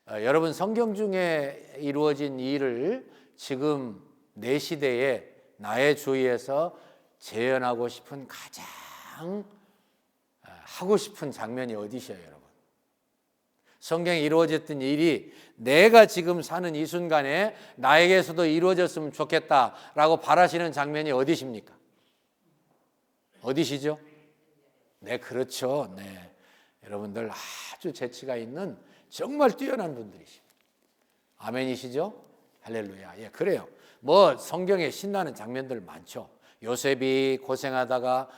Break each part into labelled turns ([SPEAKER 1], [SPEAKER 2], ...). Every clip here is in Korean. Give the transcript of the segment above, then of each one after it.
[SPEAKER 1] 여러분 성경 중에 이루어진 일을 지금 내 시대에 나의 주위에서 재현하고 싶은 가장 하고 싶은 장면이 어디셔요, 여러분? 성경에 이루어졌던 일이 내가 지금 사는 이 순간에 나에게서도 이루어졌으면 좋겠다라고 바라시는 장면이 어디십니까? 어디시죠? 네, 그렇죠. 네, 여러분들 아주 재치가 있는 정말 뛰어난 분들이십니다. 아멘이시죠? 할렐루야. 예, 그래요. 뭐 성경에 신나는 장면들 많죠. 요셉이 고생하다가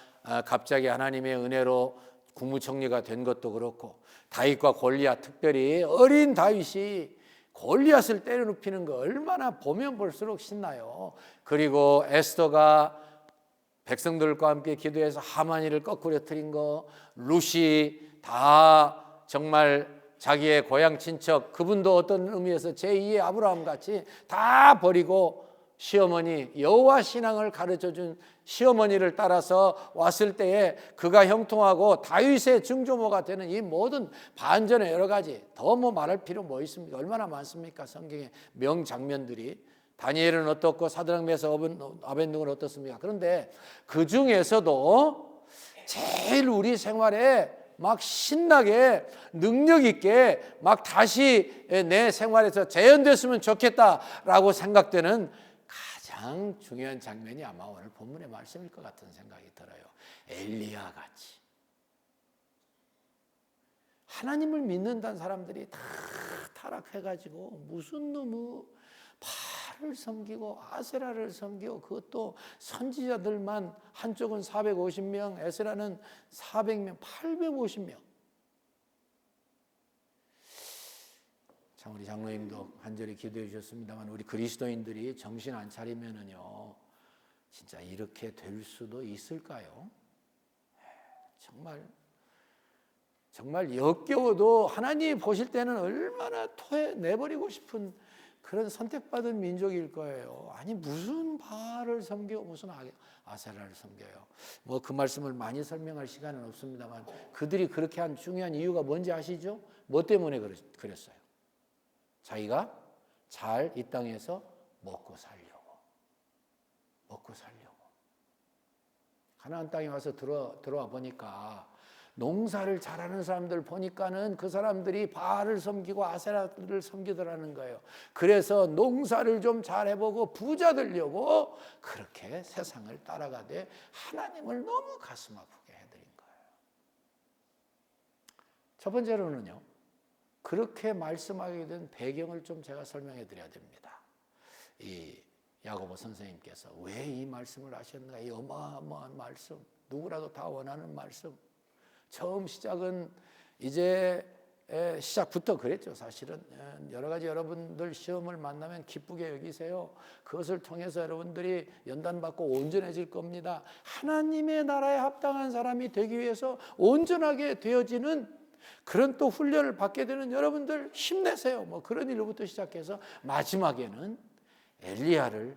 [SPEAKER 1] 갑자기 하나님의 은혜로 국무총리가 된 것도 그렇고, 다윗과 골리앗, 특별히 어린 다윗이 골리앗을 때려눕히는 거 얼마나 보면 볼수록 신나요. 그리고 에스더가 백성들과 함께 기도해서 하만이를 거꾸러뜨린 거, 룻이 다 정말 자기의 고향 친척, 그분도 어떤 의미에서 제2의 아브라함 같이 다 버리고 시어머니, 여호와 신앙을 가르쳐준 시어머니를 따라서 왔을 때에 그가 형통하고 다윗의 증조모가 되는 이 모든 반전의 여러 가지, 더 뭐 말할 필요 뭐 있습니까? 얼마나 많습니까? 성경의 명장면들이. 다니엘은 어떻고 사드락 메삭 아벤느고는 어떻습니까? 그런데 그 중에서도 제일 우리 생활에 막 신나게 능력 있게 막 다시 내 생활에서 재현됐으면 좋겠다라고 생각되는 가장 중요한 장면이 아마 오늘 본문의 말씀일 것 같은 생각이 들어요. 엘리야 같이 하나님을 믿는다는 사람들이 다 타락해가지고 무슨 놈의 바알을 섬기고 아세라를 섬기고, 그것도 선지자들만 한쪽은 450명, 에스라는 400명, 850명. 참 우리 장로님도 간절히 기도해 주셨습니다만, 우리 그리스도인들이 정신 안 차리면은요 진짜 이렇게 될 수도 있을까요? 정말 역겨워도 하나님이 보실 때는 얼마나 토해내버리고 싶은 그런 선택받은 민족일 거예요. 아니 무슨 바알을 섬겨, 무슨 아세라를 섬겨요. 뭐 그 말씀을 많이 설명할 시간은 없습니다만, 그들이 그렇게 한 중요한 이유가 뭔지 아시죠? 뭐 때문에 그랬어요? 자기가 잘 이 땅에서 먹고 살려고. 가나안 땅에 와서 들어와 보니까 농사를 잘하는 사람들 보니까는 그 사람들이 바알을 섬기고 아세라를 섬기더라는 거예요. 그래서 농사를 좀 잘해보고 부자 되려고 그렇게 세상을 따라가되 하나님을 너무 가슴 아프게 해드린 거예요. 첫 번째로는요, 그렇게 말씀하게 된 배경을 좀 제가 설명해 드려야 됩니다. 이 야고보 선생님께서 왜 이 말씀을 하셨는가, 이 어마어마한 말씀, 누구라도 다 원하는 말씀. 처음 시작은 이제 시작부터 그랬죠. 사실은 여러 가지 여러분들 시험을 만나면 기쁘게 여기세요. 그것을 통해서 여러분들이 연단받고 온전해질 겁니다. 하나님의 나라에 합당한 사람이 되기 위해서 온전하게 되어지는 그런 또 훈련을 받게 되는 여러분들 힘내세요. 뭐 그런 일부터 시작해서 마지막에는 엘리야를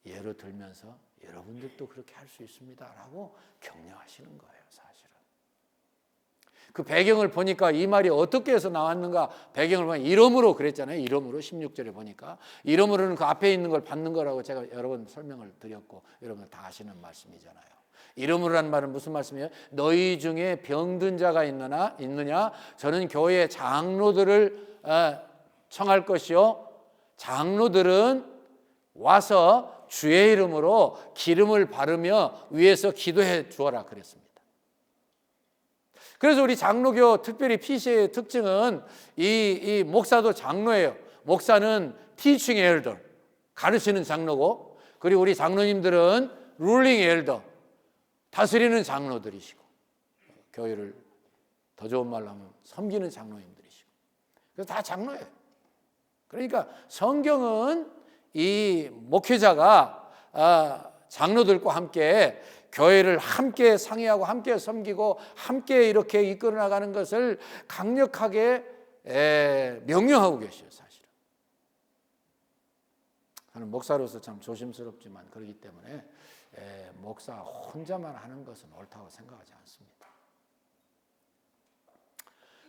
[SPEAKER 1] 예로 들면서 여러분들도 그렇게 할 수 있습니다라고 격려하시는 거예요. 사실은 그 배경을 보니까 이 말이 어떻게 해서 나왔는가, 배경을 보면 이름으로 그랬잖아요. 이름으로 16절에 보니까 이름으로는 그 앞에 있는 걸 받는 거라고 제가 여러 번 설명을 드렸고 여러분 다 아시는 말씀이잖아요. 이름으로라는 말은 무슨 말씀이에요? 너희 중에 병든 자가 있느냐? 저는 교회 장로들을 청할 것이요, 장로들은 와서 주의 이름으로 기름을 바르며 위에서 기도해 주어라 그랬습니다. 그래서 우리 장로교, 특별히 PC의 특징은 이 목사도 장로예요. 목사는 teaching elder, 가르치는 장로고, 그리고 우리 장로님들은 ruling elder, 다스리는 장로들이시고, 교회를 더 좋은 말로 하면 섬기는 장로님들이시고, 그래서 다 장로예요. 그러니까 성경은 이 목회자가 장로들과 함께 교회를 함께 상의하고 함께 섬기고 함께 이렇게 이끌어 나가는 것을 강력하게 명령하고 계셔요. 사실은 저는 목사로서 참 조심스럽지만 그렇기 때문에 목사 혼자만 하는 것은 옳다고 생각하지 않습니다.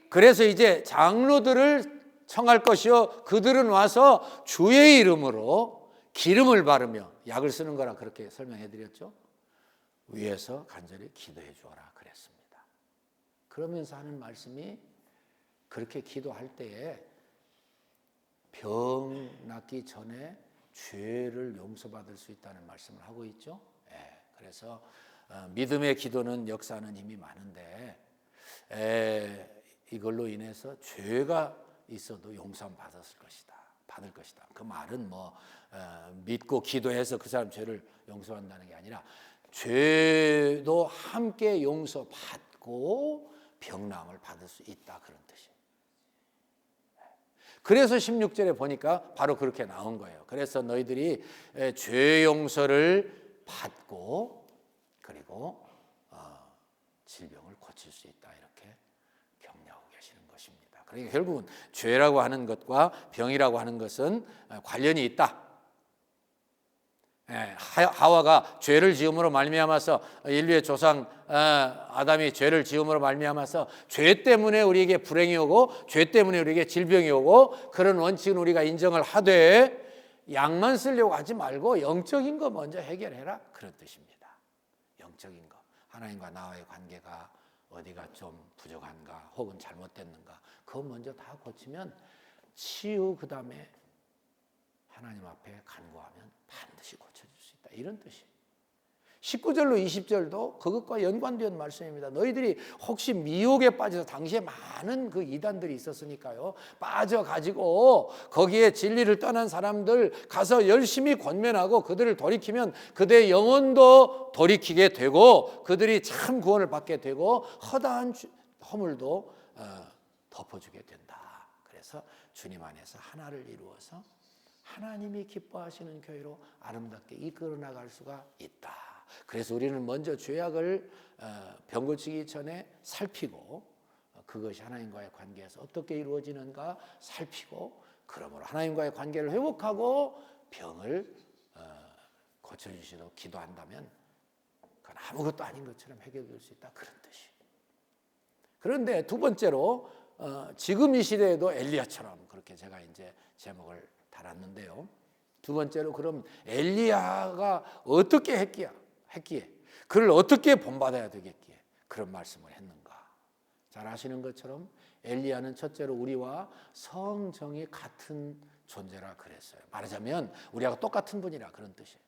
[SPEAKER 1] 그래서 이제 장로들을 청할 것이요 그들은 와서 주의 이름으로 기름을 바르며 약을 쓰는 거라 그렇게 설명해 드렸죠. 위에서 간절히 기도해 주어라 그랬습니다. 그러면서 하는 말씀이 그렇게 기도할 때에 병 낫기 전에 죄를 용서받을 수 있다는 말씀을 하고 있죠. 그래서 믿음의 기도는 역사하는 힘이 많은데 이걸로 인해서 죄가 있어도 용서함 받을 것이다. 그 말은 믿고 기도해서 그 사람 죄를 용서한다는 게 아니라 죄도 함께 용서받고 병나음을 받을 수 있다 그런 뜻이에요. 그래서 16절에 보니까 바로 그렇게 나온 거예요. 그래서 너희들이 죄 용서를 받고 그리고 질병을 고칠 수 있다 이렇게 격려하고 계시는 것입니다. 그러니까 결국은 죄라고 하는 것과 병이라고 하는 것은 관련이 있다. 하와가 죄를 지음으로 말미암아서 인류의 조상 아담이 죄를 지음으로 말미암아서 죄 때문에 우리에게 불행이 오고 죄 때문에 우리에게 질병이 오고 그런 원칙은 우리가 인정을 하되 약만 쓰려고 하지 말고 영적인 거 먼저 해결해라 그런 뜻입니다. 영적인 거 하나님과 나와의 관계가 어디가 좀 부족한가 혹은 잘못됐는가 그거 먼저 다 고치면 치유 그 다음에 하나님 앞에 간구하면 반드시 고쳐줄 수 있다 이런 뜻이에요. 19절로 20절도 그것과 연관된 말씀입니다. 너희들이 혹시 미혹에 빠져서 당시에 많은 그 이단들이 있었으니까요. 빠져가지고 거기에 진리를 떠난 사람들 가서 열심히 권면하고 그들을 돌이키면 그들의 영혼도 돌이키게 되고 그들이 참 구원을 받게 되고 허다한 허물도 덮어주게 된다. 그래서 주님 안에서 하나를 이루어서 하나님이 기뻐하시는 교회로 아름답게 이끌어 나갈 수가 있다. 그래서 우리는 먼저 죄악을 병 고치기 전에 살피고 그것이 하나님과의 관계에서 어떻게 이루어지는가 살피고 그러므로 하나님과의 관계를 회복하고 병을 고쳐주시도록 기도한다면 그건 아무것도 아닌 것처럼 해결될 수 있다 그런 뜻이. 그런데 두 번째로 지금 이 시대에도 엘리야처럼 그렇게 제가 이제 제목을 달았는데요. 두 번째로 그럼 엘리야가 어떻게 했기에 그를 어떻게 본받아야 되겠기에 그런 말씀을 했는가. 잘 아시는 것처럼 엘리야는 첫째로 우리와 성정이 같은 존재라 그랬어요. 말하자면 우리하고 똑같은 분이라 그런 뜻이에요.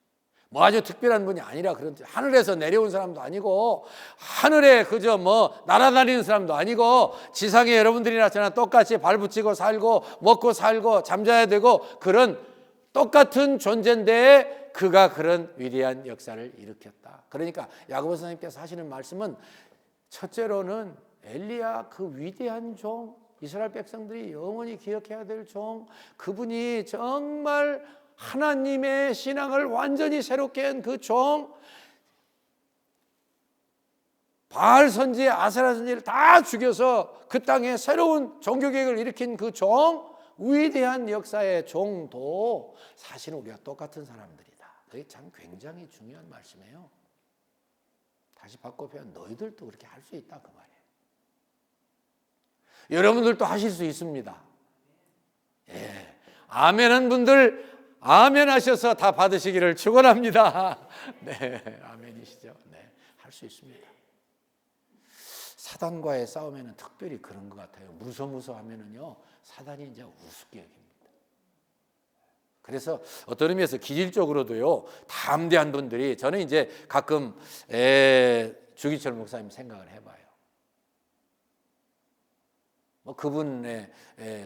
[SPEAKER 1] 뭐 아주 특별한 분이 아니라 그런 뜻. 하늘에서 내려온 사람도 아니고 하늘에 그저 날아다니는 사람도 아니고 지상에 여러분들이나 저나 똑같이 발붙이고 살고 먹고 살고 잠자야 되고 그런 똑같은 존재인데 그가 그런 위대한 역사를 일으켰다. 그러니까 야고보 선생님께서 하시는 말씀은 첫째로는 엘리야 그 위대한 종 이스라엘 백성들이 영원히 기억해야 될 종 그분이 정말 하나님의 신앙을 완전히 새롭게 한 그 종 바알 선지 아세라 선지를 다 죽여서 그 땅에 새로운 종교개혁을 일으킨 그 종 위대한 역사의 종도 사실은 우리가 똑같은 사람들이다. 그게 참 굉장히 중요한 말씀이에요. 다시 바꿔 표현 너희들도 그렇게 할 수 있다 그 말이에요. 여러분들도 하실 수 있습니다. 예, 아멘한 분들 아멘 하셔서 다 받으시기를 축원합니다. 네, 아멘이시죠. 네, 할 수 있습니다. 사단과의 싸움에는 특별히 그런 것 같아요. 무서무서하면은요, 사단이 이제 우습게 여깁니다. 그래서 어떤 의미에서 기질적으로도요, 담대한 분들이 저는 이제 가끔 주기철 목사님 생각을 해봐요. 그분의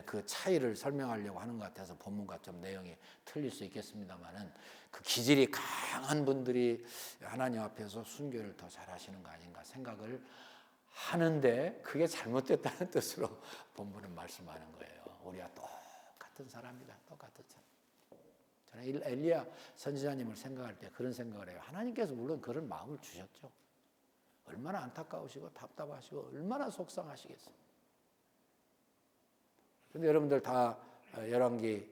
[SPEAKER 1] 그 차이를 설명하려고 하는 것 같아서 본문과 좀 내용이 틀릴 수 있겠습니다만은 그 기질이 강한 분들이 하나님 앞에서 순교를 더 잘하시는 거 아닌가 생각을 하는데 그게 잘못됐다는 뜻으로 본문은 말씀하는 거예요. 우리가 똑같은 사람이다. 똑같은 사람. 저는 엘리야 선지자님을 생각할 때 그런 생각을 해요. 하나님께서 물론 그런 마음을 주셨죠. 얼마나 안타까우시고 답답하시고 얼마나 속상하시겠어요. 근데 여러분들 다 열왕기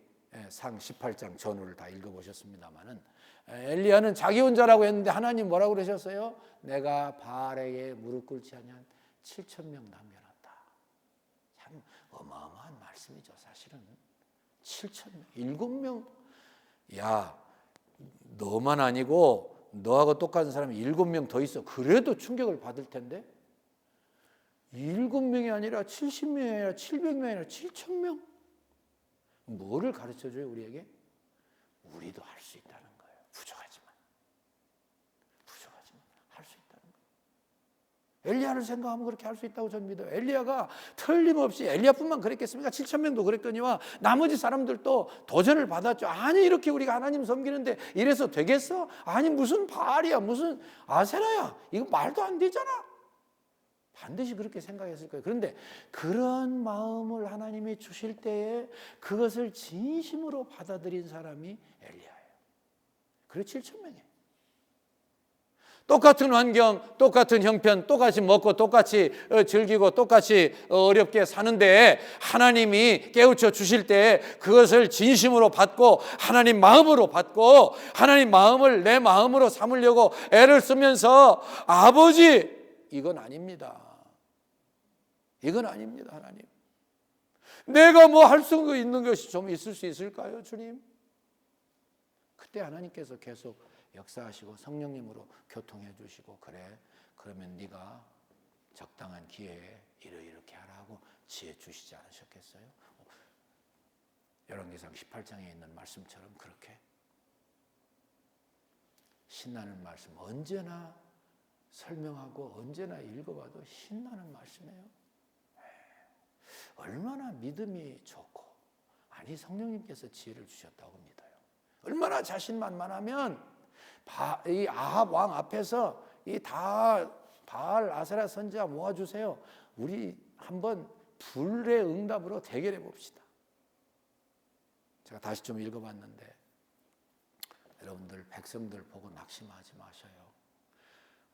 [SPEAKER 1] 상 18장 전후를 다 읽어보셨습니다만은 엘리야는 자기 혼자라고 했는데 하나님 뭐라고 그러셨어요? 내가 바알에게 무릎 꿇지 아니한 7,000명 남겨놨다. 참 어마어마한 말씀이죠. 사실은 7,000명, 7명. 야, 너만 아니고 너하고 똑같은 사람이 7명 더 있어. 그래도 충격을 받을 텐데 7명이 아니라 70명이 아니라 700명이 아니라 7,000명. 뭐를 가르쳐줘요 우리에게? 우리도 할 수 있다는 거예요. 부족하지만 할 수 있다는 거예요. 엘리야를 생각하면 그렇게 할 수 있다고 저는 믿어요. 엘리야가 틀림없이, 엘리야뿐만 그랬겠습니까? 7,000명도 그랬더니와 나머지 사람들도 도전을 받았죠. 아니 이렇게 우리가 하나님 섬기는데 이래서 되겠어? 아니 무슨 바알이야, 무슨 아세라야, 이거 말도 안 되잖아. 반드시 그렇게 생각했을 거예요. 그런데 그런 마음을 하나님이 주실 때에 그것을 진심으로 받아들인 사람이 엘리야예요. 그래 7,000명이에요. 똑같은 환경, 똑같은 형편, 똑같이 먹고 똑같이 즐기고 똑같이 어렵게 사는데 하나님이 깨우쳐 주실 때 그것을 진심으로 받고 하나님 마음으로 받고 하나님 마음을 내 마음으로 삼으려고 애를 쓰면서 아버지, 이건 아닙니다. 이건 아닙니다. 하나님, 내가 뭐 할 수 있는 것이 좀 있을 수 있을까요 주님? 그때 하나님께서 계속 역사하시고 성령님으로 교통해 주시고, 그래 그러면 네가 적당한 기회에 이렇게 하라고 지혜 주시지 않으셨겠어요? 열왕기상 18장에 있는 말씀처럼 그렇게 신나는 말씀, 언제나 설명하고 언제나 읽어봐도 신나는 말씀이에요. 얼마나 믿음이 좋고, 아니 성령님께서 지혜를 주셨다고 믿어요. 얼마나 자신만만하면 이 아합 왕 앞에서 이 다 바알 아세라 선지자 모아주세요. 우리 한번 불의 응답으로 대결해 봅시다. 제가 다시 좀 읽어봤는데 여러분들 백성들 보고 낙심하지 마셔요.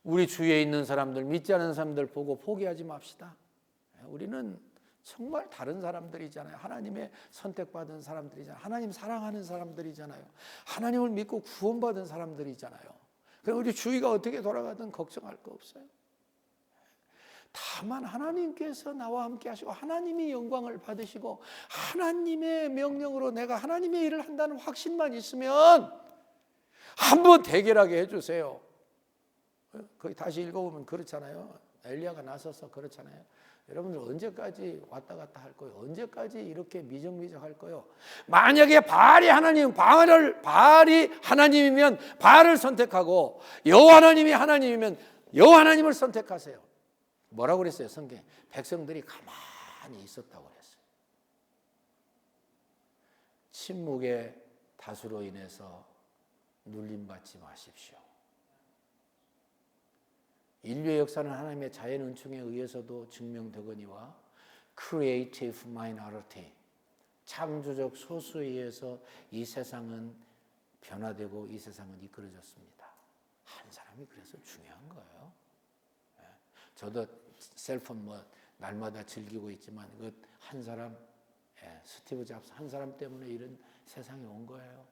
[SPEAKER 1] 우리 주위에 있는 사람들, 믿지 않는 사람들 보고 포기하지 맙시다. 우리는 정말 다른 사람들이잖아요. 하나님의 선택받은 사람들이잖아요. 하나님 사랑하는 사람들이잖아요. 하나님을 믿고 구원받은 사람들이잖아요. 그럼 우리 주위가 어떻게 돌아가든 걱정할 거 없어요. 다만 하나님께서 나와 함께 하시고 하나님이 영광을 받으시고 하나님의 명령으로 내가 하나님의 일을 한다는 확신만 있으면 한번 대결하게 해주세요. 거기 다시 읽어보면 그렇잖아요. 엘리야가 나서서 그렇잖아요. 여러분들 언제까지 왔다 갔다 할 거예요? 언제까지 이렇게 미적미적 할 거예요? 만약에 바알이 하나님이면 바알을 선택하고 여호와 하나님이 하나님이면 여호와 하나님을 선택하세요. 뭐라고 그랬어요? 성경에 백성들이 가만히 있었다고 그랬어요. 침묵의 다수로 인해서 눌림받지 마십시오. 인류의 역사는 하나님의 자연 은총에 의해서도 증명되거니와 creative minority, 창조적 소수에 의해서 이 세상은 변화되고 이 세상은 이끌어졌습니다. 한 사람이 그래서 중요한 거예요. 저도 셀폰 날마다 즐기고 있지만 그 한 사람, 스티브 잡스 한 사람 때문에 이런 세상이 온 거예요.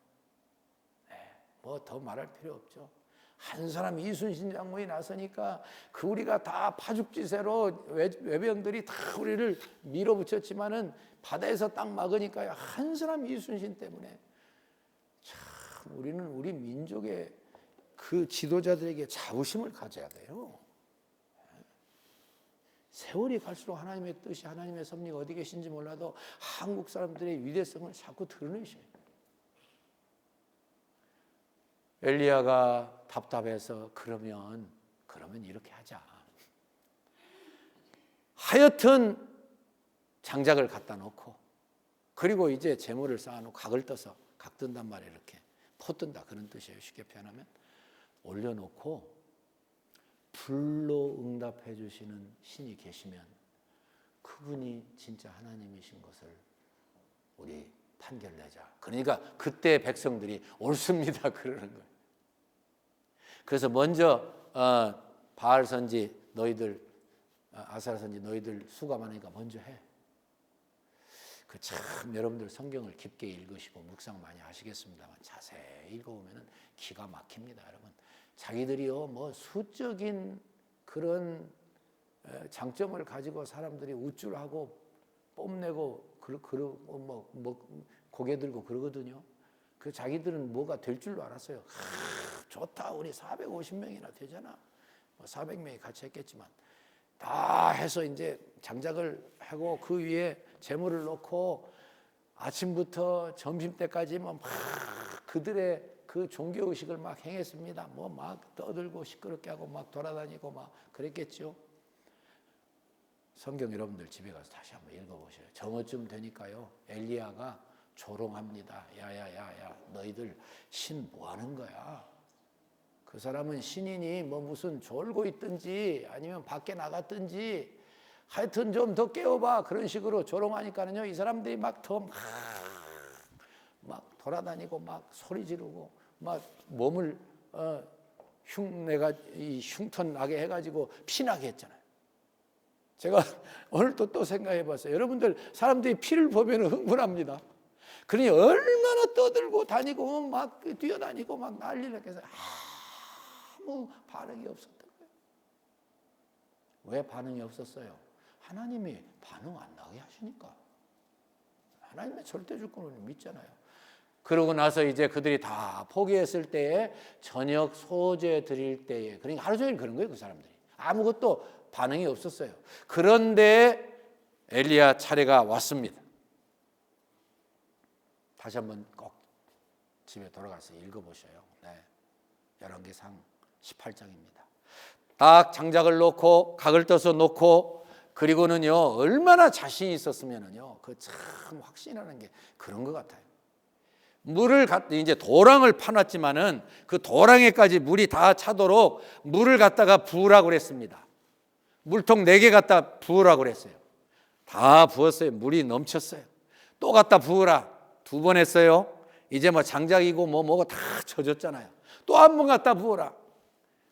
[SPEAKER 1] 뭐 더 말할 필요 없죠. 한 사람 이순신 장군이 나서니까 그 우리가 다 파죽지세로 외병들이 다 우리를 밀어붙였지만은 바다에서 딱 막으니까 한 사람 이순신 때문에 참 우리는 우리 민족의 그 지도자들에게 자부심을 가져야 돼요. 세월이 갈수록 하나님의 뜻이, 하나님의 섭리가 어디 계신지 몰라도 한국 사람들의 위대성을 자꾸 드러내셔요. 엘리야가 답답해서 그러면 이렇게 하자. 하여튼 장작을 갖다 놓고 그리고 이제 재물을 쌓아놓고 각을 떠서 각 뜬단 말이에요. 이렇게 포 뜬다 그런 뜻이에요. 쉽게 표현하면 올려놓고 불로 응답해 주시는 신이 계시면 그분이 진짜 하나님이신 것을 우리 판결내자. 그러니까 그때 백성들이 옳습니다 그러는 거예요. 그래서 먼저 바알 선지 너희들, 아세라 선지 너희들 수가 많으니까 먼저 해. 그 참 여러분들 성경을 깊게 읽으시고 묵상 많이 하시겠습니다만 자세히 읽어보면 기가 막힙니다. 여러분 자기들이요 뭐 수적인 그런 장점을 가지고 사람들이 우쭐하고 뽐내고 고개 들고 그러거든요. 그 자기들은 뭐가 될 줄로 알았어요. 좋다, 우리 450명이나 되잖아. 400명이 같이 했겠지만 다 해서 이제 장작을 하고 그 위에 재물을 놓고 아침부터 점심 때까지 막 그들의 그 종교 의식을 막 행했습니다. 뭐 막 떠들고 시끄럽게 하고 막 돌아다니고 막 그랬겠죠. 성경 여러분들 집에 가서 다시 한번 읽어보셔요. 저녁쯤 되니까요, 엘리야가 조롱합니다. 야야야야, 너희들 신 뭐 하는 거야? 그 사람은 신이니 뭐 무슨 졸고 있든지 아니면 밖에 나갔든지 하여튼 좀 더 깨워봐. 그런 식으로 조롱하니까는요, 이 사람들이 막 돌아다니고 막 소리 지르고 막 몸을 흉터 나게 해가지고 피나게 했잖아요. 제가 오늘 또 생각해 봤어요. 여러분들, 사람들이 피를 보면 흥분합니다. 그러니 얼마나 떠들고 다니고 막 뛰어다니고 막 난리를 해서 아무 반응이 없었던 거예요. 왜 반응이 없었어요? 하나님이 반응 안 나게 하시니까. 하나님의 절대주권을 믿잖아요. 그러고 나서 이제 그들이 다 포기했을 때에 저녁 소제 드릴 때에, 그러니까 하루 종일 그런 거예요. 그 사람들이 아무것도 반응이 없었어요. 그런데 엘리야 차례가 왔습니다. 다시 한번 꼭 집에 돌아가서 읽어보셔요. 네. 열왕기상 18장입니다. 딱 장작을 놓고 각을 떠서 놓고, 그리고는요, 얼마나 자신이 있었으면은요, 그 참 확신하는 게 그런 것 같아요. 물을 이제 도랑을 파놨지만은 그 도랑에까지 물이 다 차도록 물을 갖다가 부으라고 그랬습니다. 물통 4개 갖다 부으라고 그랬어요. 다 부었어요. 물이 넘쳤어요. 또 갖다 부으라. 2번 했어요. 이제 뭐 장작이고 뭐고 다 젖었잖아요. 또 한 번 갖다 부어라.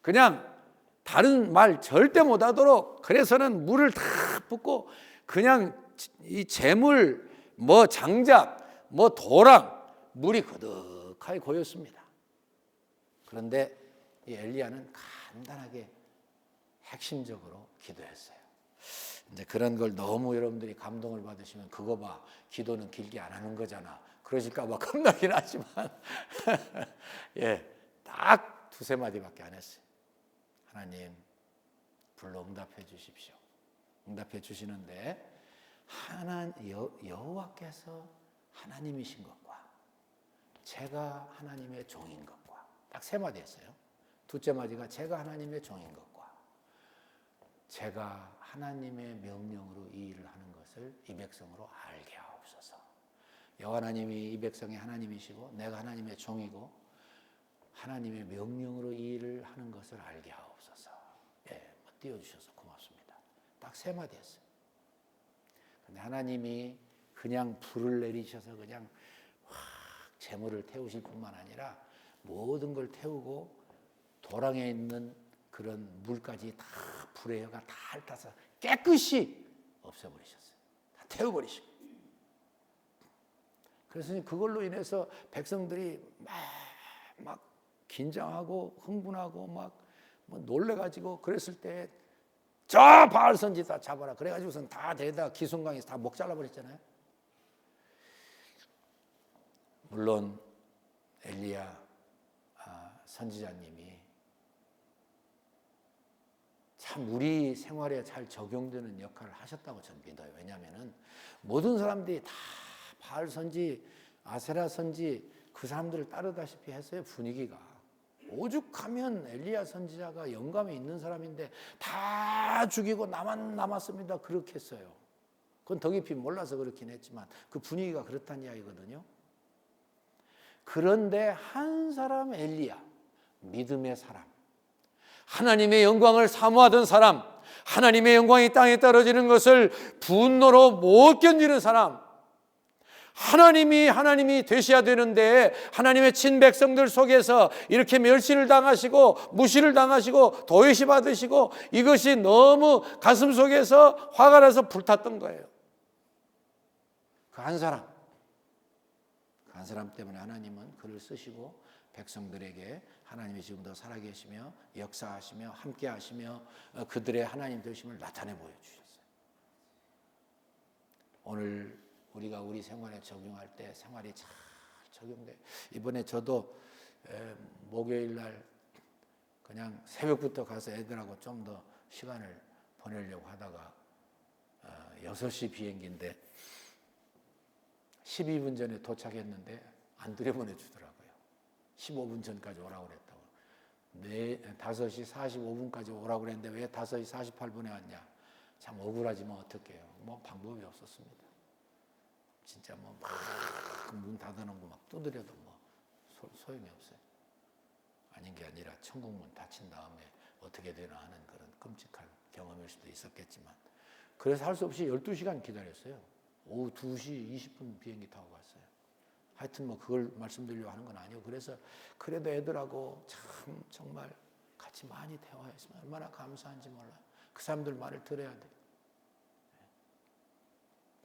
[SPEAKER 1] 그냥 다른 말 절대 못 하도록, 그래서는 물을 다 붓고 그냥 이 재물, 뭐 장작, 뭐 도랑, 물이 거득하게 고였습니다. 그런데 이 엘리야는 간단하게 핵심적으로 기도했어요. 이제 그런 걸 너무 여러분들이 감동을 받으시면 그거 봐, 기도는 길게 안 하는 거잖아, 그러실까 봐 겁나긴 하지만 예, 딱 2-3마디밖에 안 했어요. 하나님, 불러 응답해 주십시오. 응답해 주시는데, 여호와께서 하나님이신 것과 제가 하나님의 종인 것과, 딱 3마디 했어요. 2째 마디가 제가 하나님의 종인 것과 제가 하나님의 명령으로 이 일을 하는 것을 이 백성으로 알게 하옵소서. 여호와 하나님이 이 백성의 하나님이시고 내가 하나님의 종이고 하나님의 명령으로 이 일을 하는 것을 알게 하옵소서. 예, 띄워주셔서 고맙습니다. 딱 3마디 했어요. 근데 하나님이 그냥 불을 내리셔서 그냥 확 재물을 태우실 뿐만 아니라 모든 걸 태우고 도랑에 있는 그런 물까지 다 불의 혀가 다 핥아서 깨끗이 없애버리셨어요. 다 태워버리시고. 그래서 그걸로 인해서 백성들이 막 긴장하고 흥분하고 막 놀래가지고 그랬을 때 저 바알 선지 다 잡아라. 그래가지고선 다 대다 기순강에서 다 목 잘라버렸잖아요. 물론 엘리야 선지자님이 참 우리 생활에 잘 적용되는 역할을 하셨다고 저는 믿어요. 왜냐하면 모든 사람들이 다 바알 선지, 아세라 선지 그 사람들을 따르다시피 했어요. 분위기가 오죽하면 엘리야 선지자가 영감이 있는 사람인데 다 죽이고 나만 남았습니다, 그렇게 했어요. 그건 더 깊이 몰라서 그렇긴 했지만 그 분위기가 그렇다는 이야기거든요. 그런데 한 사람, 엘리야, 믿음의 사람, 하나님의 영광을 사모하던 사람, 하나님의 영광이 땅에 떨어지는 것을 분노로 못 견디는 사람, 하나님이 되셔야 되는데 하나님의 친백성들 속에서 이렇게 멸시를 당하시고 무시를 당하시고 도외시 받으시고 이것이 너무 가슴 속에서 화가 나서 불탔던 거예요. 그 한 사람 때문에 하나님은 그를 쓰시고 백성들에게 하나님이 지금도 살아계시며 역사하시며 함께하시며 그들의 하나님 되심을 나타내 보여주셨어요. 오늘 우리가 우리 생활에 적용할 때 생활이 잘 적용돼. 이번에 저도 목요일 날 그냥 새벽부터 가서 애들하고 좀 더 시간을 보내려고 하다가 6시 비행기인데 12분 전에 도착했는데 안 들여보내주더라고요. 15분 전까지 오라고 그랬다고. 5시 45분까지 오라고 그랬는데 왜 5시 48분에 왔냐. 참 억울하지만 어떡해요. 뭐 방법이 없었습니다. 진짜 뭐 막 문 닫아놓고 막 두드려도 뭐 소용이 없어요. 아닌 게 아니라 천국문 닫힌 다음에 어떻게 되나 하는 그런 끔찍한 경험일 수도 있었겠지만, 그래서 할 수 없이 12시간 기다렸어요. 오후 2시 20분 비행기 타고 갔어요. 하여튼 뭐 그걸 말씀드리려고 하는 건 아니고, 그래서 그래도 애들하고 참 정말 같이 많이 대화했으면 얼마나 감사한지 몰라요. 그 사람들 말을 들어야 돼요.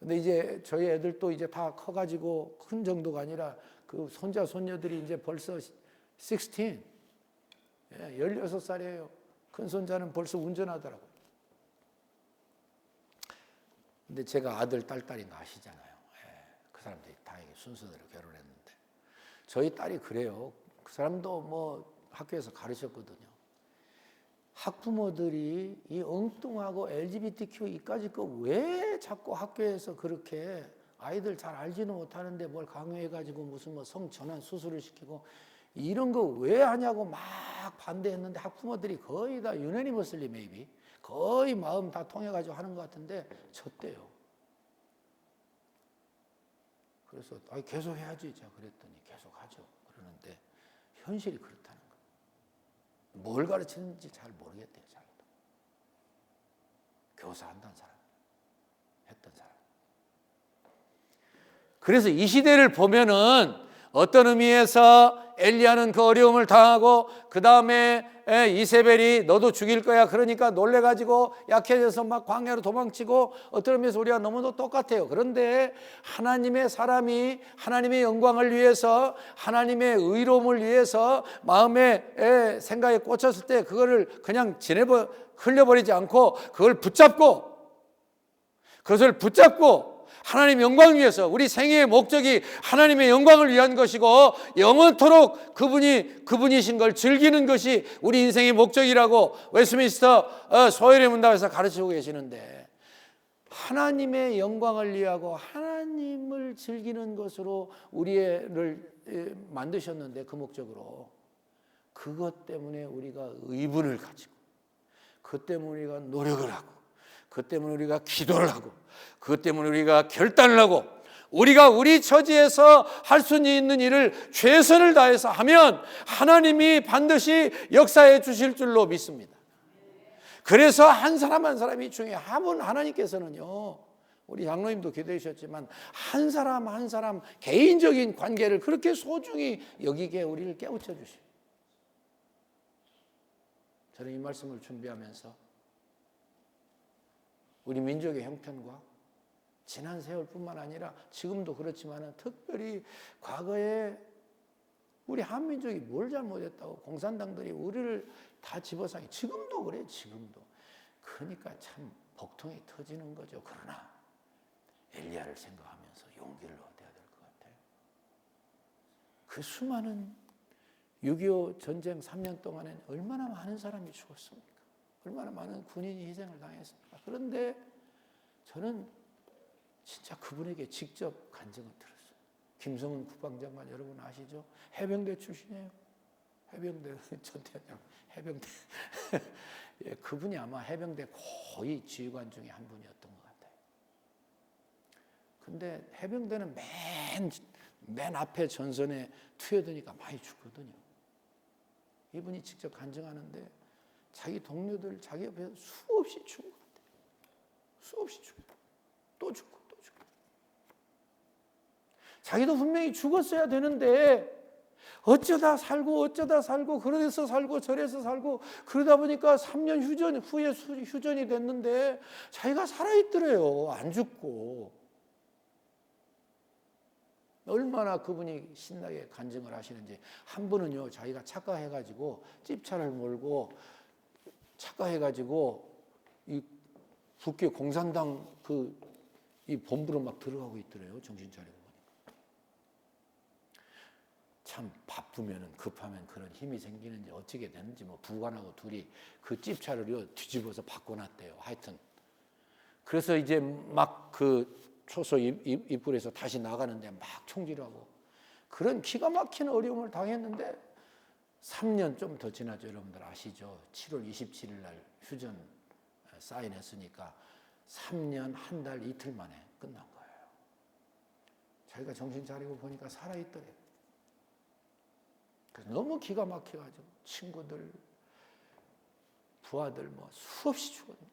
[SPEAKER 1] 근데 이제 저희 애들도 이제 다 커가지고 큰 정도가 아니라 그 손자 손녀들이 이제 벌써 16, 16살이에요. 큰 손자는 벌써 운전하더라고요. 근데 제가 아들, 딸인 거 아시잖아요. 그 사람들이 다행히 순서대로 결혼했는데, 저희 딸이 그래요. 그 사람도 뭐 학교에서 가르쳤거든요. 학부모들이 이 엉뚱하고 LGBTQ 이까지 거 왜 자꾸 학교에서 그렇게 아이들 잘 알지는 못하는데 뭘 강요해가지고 무슨 뭐 성전환 수술을 시키고 이런 거 왜 하냐고 막 반대했는데, 학부모들이 거의 다 유나니버슬리 메이비 거의 마음 다 통해가지고 하는 것 같은데 졌대요. 그래서 계속 해야지 제가 그랬더니 계속 하죠. 그러는데 현실이 그렇다는 거예요. 뭘 가르치는지 잘 모르겠대요. 자기도. 교사 한다는 사람, 했던 사람. 그래서 이 시대를 보면은 어떤 의미에서 엘리야는 그 어려움을 당하고 그 다음에 이세벨이 너도 죽일 거야 그러니까 놀래가지고 약해져서 막 광야로 도망치고, 어떤 의미에서 우리가 너무도 똑같아요. 그런데 하나님의 사람이 하나님의 영광을 위해서, 하나님의 의로움을 위해서 마음의 생각에 꽂혔을 때 그거를 그냥 흘려버리지 않고 그것을 붙잡고 하나님 영광을 위해서, 우리 생애의 목적이 하나님의 영광을 위한 것이고 영원토록 그분이신 걸 즐기는 것이 우리 인생의 목적이라고 웨스트민스터 소열의 문답에서 가르치고 계시는데, 하나님의 영광을 위하고 하나님을 즐기는 것으로 우리를 만드셨는데, 그 목적으로 그것 때문에 우리가 의분을 가지고, 그것 때문에 우리가 노력을 하고, 그것 때문에 우리가 기도를 하고, 그것 때문에 우리가 결단을 하고, 우리가 우리 처지에서 할 수 있는 일을 최선을 다해서 하면 하나님이 반드시 역사해 주실 줄로 믿습니다. 그래서 한 사람 한 사람이 중요해요. 하나님께서는요, 우리 장로님도 기도해 주셨지만 한 사람 한 사람 개인적인 관계를 그렇게 소중히 여기게 우리를 깨우쳐 주시고, 저는 이 말씀을 준비하면서 우리 민족의 형편과 지난 세월뿐만 아니라 지금도 그렇지만 특별히 과거에 우리 한민족이 뭘 잘못했다고 공산당들이 우리를 다 집어삼키, 지금도 그래요. 지금도. 그러니까 참 복통이 터지는 거죠. 그러나 엘리야를 생각하면서 용기를 얻어야 될 것 같아요. 그 수많은 6.25 전쟁 3년 동안에 얼마나 많은 사람이 죽었습니까? 얼마나 많은 군인이 희생을 당했습니까? 그런데 저는 진짜 그분에게 직접 간증을 들었어요. 김성은 국방장관 여러분 아시죠? 해병대 출신이에요. 해병대 전태환 해병대. 예, 그분이 아마 해병대 거의 지휘관 중에 한 분이었던 것 같아요. 근데 해병대는 맨 앞에 전선에 투여되니까 많이 죽거든요. 이분이 직접 간증하는데 자기 동료들 자기 옆에서 수없이 죽은 것 같아요. 수없이 죽고 또 죽고 또 죽고. 자기도 분명히 죽었어야 되는데 어쩌다 살고 그래서 살고 저래서 살고 그러다 보니까 3년 후에 휴전이 됐는데 자기가 살아있더래요. 안 죽고. 얼마나 그분이 신나게 간증을 하시는지. 한 분은요, 자기가 착각해가지고 찝차를 몰고 착각해가지고 이 북괴 공산당 그 이 본부로 막 들어가고 있더래요. 정신 차리고 보니까. 참 바쁘면은 급하면 그런 힘이 생기는지 어떻게 되는지 뭐 부관하고 둘이 그 찝차를 뒤집어서 바꿔놨대요. 하여튼 그래서 이제 막 그 초소 입구에서 다시 나가는데 막 총질하고 그런 기가 막힌 어려움을 당했는데 3년 좀 더 지나죠. 여러분들 아시죠? 7월 27일 날 휴전 사인했으니까 3년 1달 이틀 만에 끝난 거예요. 자기가 정신 차리고 보니까 살아있더래요. 그래서 너무 기가 막혀가지고 친구들, 부하들 뭐 수없이 죽었는데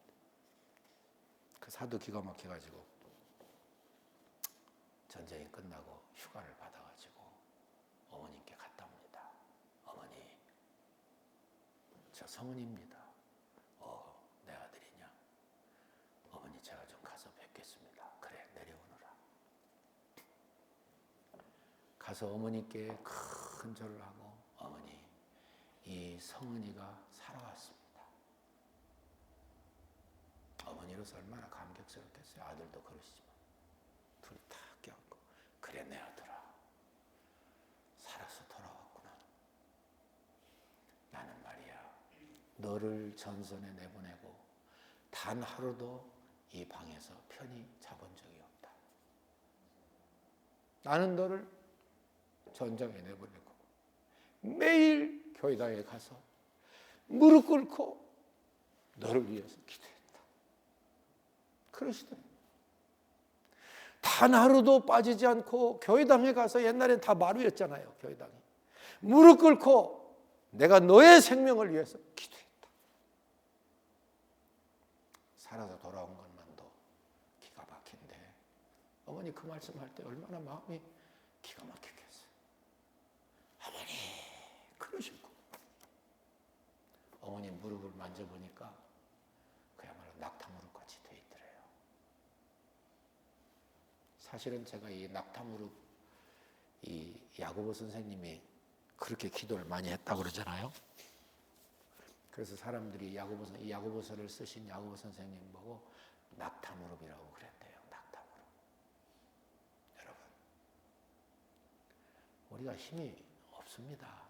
[SPEAKER 1] 그 사도 기가 막혀가지고 전쟁이 끝나고 휴가를 받아가지고 어머님께 갔다 옵니다. 어머니, 저 성은입니다. 내 아들이냐? 어머니 제가 좀 가서 뵙겠습니다. 그래, 내려오너라. 가서 어머니께 큰 절을 하고 어머니, 이 성은이가 살아왔습니다. 어머니로서 얼마나 감격스럽겠어요. 아들도 그러시지만 둘이 다 껴안고 그래 내 아들아 살아서 돌아왔구나. 나는 말이야 너를 전선에 내보내고 단 하루도 이 방에서 편히 자본 적이 없다. 나는 너를 전장에 내보내고 매일 교회당에 가서 무릎 꿇고 너를 위해서 기도했다. 그러시더니 단 하루도 빠지지 않고 교회당에 가서 옛날엔 다 마루였잖아요. 교회당이 무릎 꿇고 내가 너의 생명을 위해서 기도했다. 살아서 돌아온 것만도 기가 막힌데 어머니 그 말씀할 때 얼마나 마음이 기가 막히겠어요. 어머니 그러시고 어머니 무릎을 만져보니까 그야말로 낙타무릎 같이 돼 있더래요. 사실은 제가 이 낙타무릎 이 야고보 선생님이 그렇게 기도를 많이 했다고 그러잖아요. 그래서 사람들이 이 야고보서를 쓰신 야고보 선생님 보고 낙타무릎이라고 그랬대요. 낙타무릎. 여러분, 우리가 힘이 없습니다.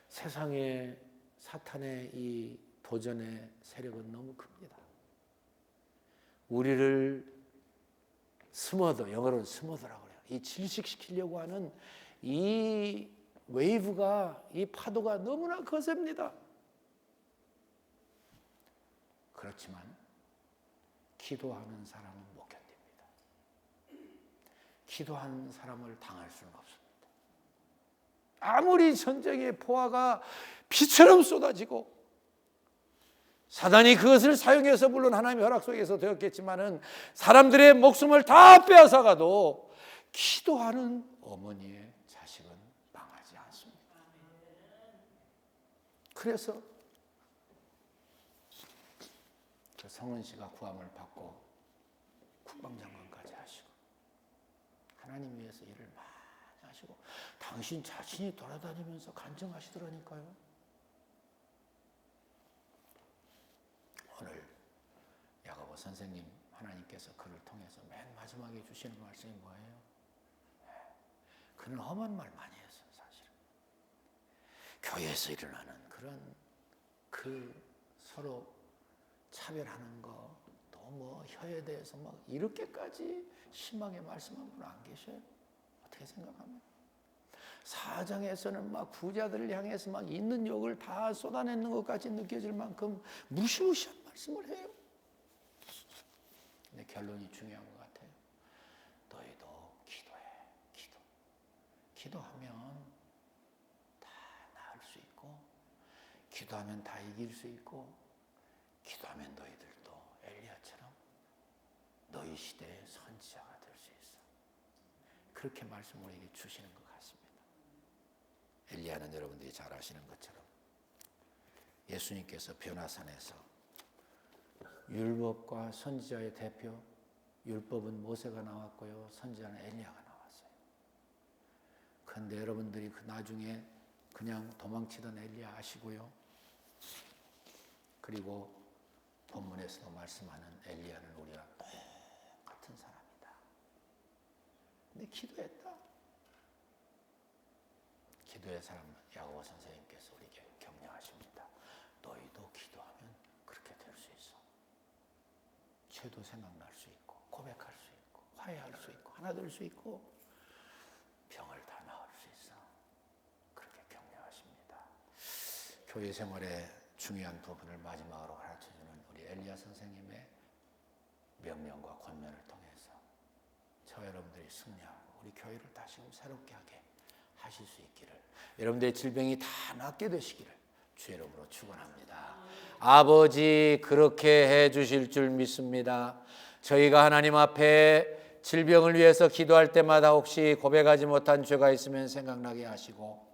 [SPEAKER 1] 세상에 사탄의 이 도전의 세력은 너무 큽니다. 우리를 영어로는 스머더라고 그래요. 이 질식시키려고 하는 이 웨이브가, 이 파도가 너무나 거셉니다. 그렇지만 기도하는 사람은 못 견딥니다. 기도하는 사람을 당할 수는 없습니다. 아무리 전쟁의 포화가 비처럼 쏟아지고 사단이 그것을 사용해서 물론 하나님의 허락 속에서 되었겠지만은 사람들의 목숨을 다 빼앗아가도 기도하는 어머니의 자식은 망하지 않습니다. 그래서 성은 씨가 구함을 받고 국방장관까지 하시고 하나님 위해서 일을 많이 하시고 당신 자신이 돌아다니면서 간증하시더라니까요. 오늘 야고보 선생님 하나님께서 그를 통해서 맨 마지막에 주시는 말씀이 뭐예요? 그는 험한 말 많이 했어요. 사실은 교회에서 일어나는 그런 서로 차별하는 거, 또 뭐 혀에 대해서 막 이렇게까지 심하게 말씀한 분은 안 계셔요. 어떻게 생각하면? 사장에서는 막 부자들을 향해서 막 있는 욕을 다 쏟아내는 것까지 느껴질 만큼 무시무시한 말씀을 해요. 근데 결론이 중요한 것 같아요. 너희도 기도해. 기도하면 다 나을 수 있고, 기도하면 다 이길 수 있고, 기도하면 너희들도 엘리야처럼 너희 시대의 선지자가 될 수 있어. 그렇게 말씀을 우리에게 주시는 것 같습니다. 엘리야는 여러분들이 잘 아시는 것처럼 예수님께서 변화산에서 율법과 선지자의 대표, 율법은 모세가 나왔고요, 선지자는 엘리야가 나왔어요. 그런데 여러분들이 그 나중에 그냥 도망치던 엘리야 아시고요. 그리고 본문에서도 말씀하는 엘리야는 우리가 기도했다. 기도의 사람 야고보 선생님께서 우리에게 격려하십니다. 너희도 기도하면 그렇게 될 수 있어. 죄도 생각날 수 있고 고백할 수 있고 화해할 수 있고 하나 될 수 있고 병을 다 나을 수 있어. 그렇게 격려하십니다. 교회 생활의 중요한 부분을 마지막으로 가르쳐주는 우리 엘리야 선생님의 명령과 권면을 통해서 저 여러분들이 승리하고 우리 교회를 다시금 새롭게 하게 하실 수 있기를, 여러분들의 질병이 다 낫게 되시기를 주의 이름으로 축원합니다. 아버지, 그렇게 해 주실 줄 믿습니다. 저희가 하나님 앞에 질병을 위해서 기도할 때마다 혹시 고백하지 못한 죄가 있으면 생각나게 하시고,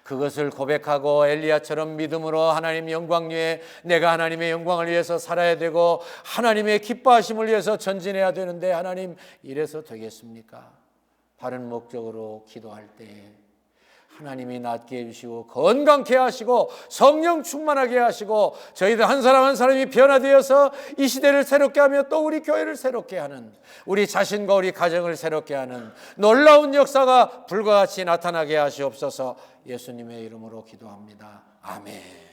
[SPEAKER 1] 그것을 고백하고 엘리야처럼 믿음으로 하나님 영광 위에 내가 하나님의 영광을 위해서 살아야 되고 하나님의 기뻐하심을 위해서 전진해야 되는데, 하나님 이래서 되겠습니까? 바른 목적으로 기도할 때 하나님이 낫게 해주시고 건강케 하시고 성령 충만하게 하시고 저희들 한 사람 한 사람이 변화되어서 이 시대를 새롭게 하며 또 우리 교회를 새롭게 하는, 우리 자신과 우리 가정을 새롭게 하는 놀라운 역사가 불과 같이 나타나게 하시옵소서. 예수님의 이름으로 기도합니다. 아멘.